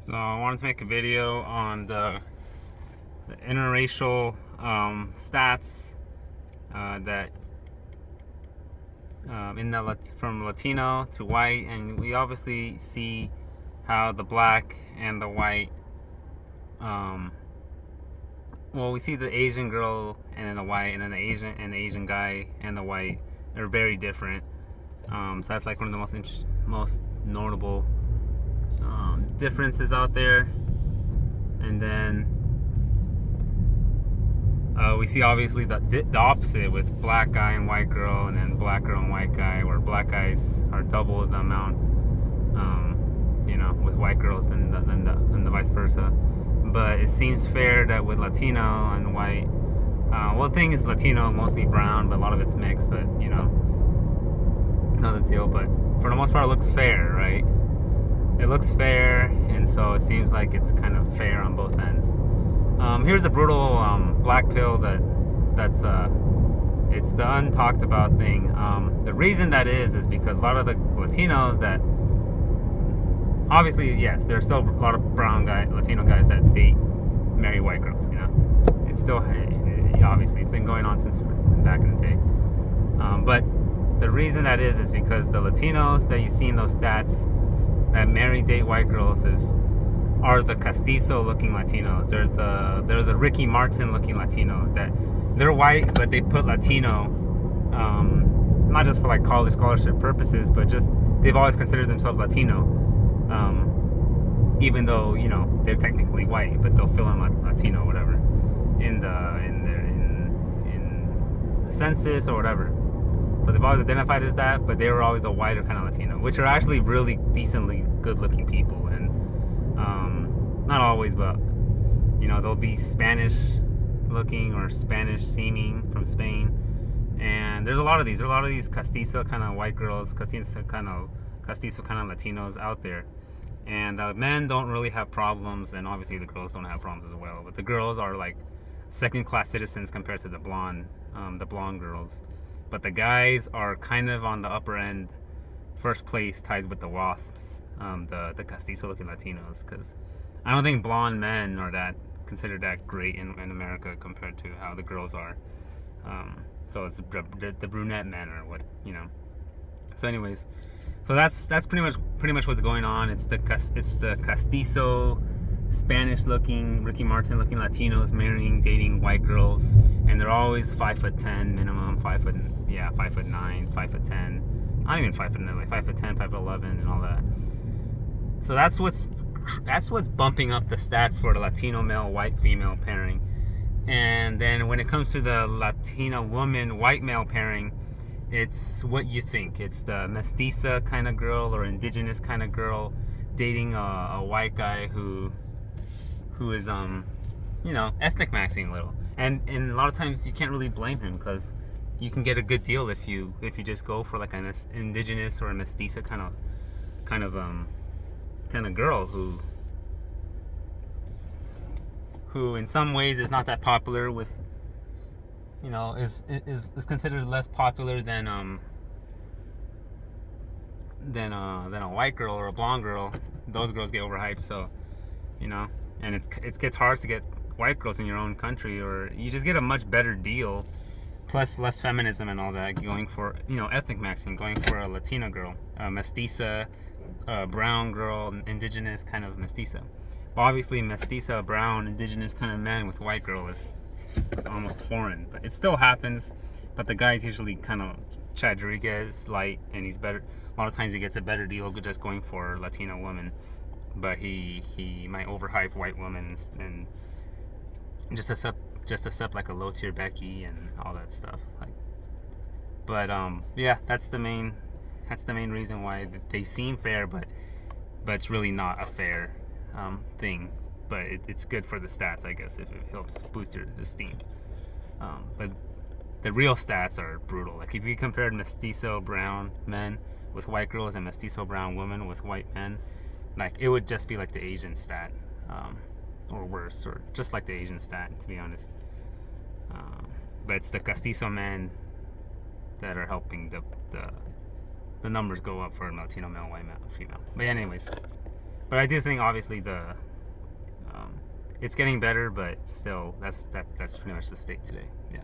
So I wanted to make a video on the interracial stats that from Latino to white, and we obviously see how the black and the white, we see the Asian girl and then the white, and then the Asian guy and the white are very different. So that's like one of the most notable differences out there. And then we see obviously the opposite with black guy and white girl, and then black girl and white guy, where black guys are double the amount, with white girls than the vice versa. But it seems fair that with Latino and white, the thing is Latino mostly brown, but a lot of it's mixed. But another deal. But for the most part, it looks fair, right? It looks fair, and so it seems like it's kind of fair on both ends. Here's a brutal black pill that's it's the untalked about thing. The reason that is because a lot of the Latinos that obviously, yes, there's still a lot of Latino guys that date marry white girls. It's still obviously it's been going on since back in the day. But the reason that is because the Latinos that you see in those stats that marry date white girls are the castizo looking Latinos. They're the Ricky Martin looking Latinos that they're white, but they put Latino, not just for like college scholarship purposes, but just they've always considered themselves Latino, even though they're technically white, but they'll fill in Latino or whatever in the census or whatever. So they've always identified as that, but they were always a whiter kind of Latino, which are actually really decently good-looking people. And not always, but they'll be Spanish-looking or Spanish-seeming from Spain. And there's a lot of these. There's a lot of these castizo kind of white girls, castizo kind of Latinos out there. And men don't really have problems, and obviously the girls don't have problems as well. But the girls are like second-class citizens compared to the blonde girls. But the guys are kind of on the upper end, first place, tied with the WASPs, the castizo-looking Latinos, because I don't think blonde men are considered that great in America compared to how the girls are. So it's the brunette men or what. So anyways, so that's pretty much what's going on. It's the castizo, Spanish-looking, Ricky Martin-looking Latinos dating white girls, and they're always 5'10" minimum, 5'9", 5'10", not even 5'9", like 5'10", 5'11", and all that. So that's what's bumping up the stats for the Latino male white female pairing. And then when it comes to the Latina woman white male pairing, it's what you think. It's the mestiza kind of girl or indigenous kind of girl dating a white guy who is ethnic maxing a little, and a lot of times you can't really blame him, because you can get a good deal if you just go for like an indigenous or a mestiza kind of girl who in some ways is not that popular with is considered less popular than a white girl or a blonde girl. Those girls get overhyped, so and it gets hard to get white girls in your own country, or you just get a much better deal, plus less feminism and all that, going for ethnic maxing, going for a Latina girl, a mestiza, a brown girl, indigenous kind of mestiza. But obviously mestiza, brown, indigenous kind of man with white girl is almost foreign, but it still happens. But the guy's usually kind of Chad Rodriguez light, and he's better. A lot of times he gets a better deal just going for Latino women, but he might overhype white women and just accept like a low tier Becky and all that stuff. But that's the main reason why they seem fair, but it's really not a fair thing. But it's good for the stats, I guess, if it helps boost your esteem. But the real stats are brutal. Like if you compared mestizo brown men with white girls and mestizo brown women with white men, like it would just be like the Asian stat, or worse, or just like the Asian stat, to be honest. But it's the castizo men that are helping the numbers go up for Latino male, white male, female. But anyways, But I do think obviously um, it's getting better, but still that's pretty much the state today. Yeah.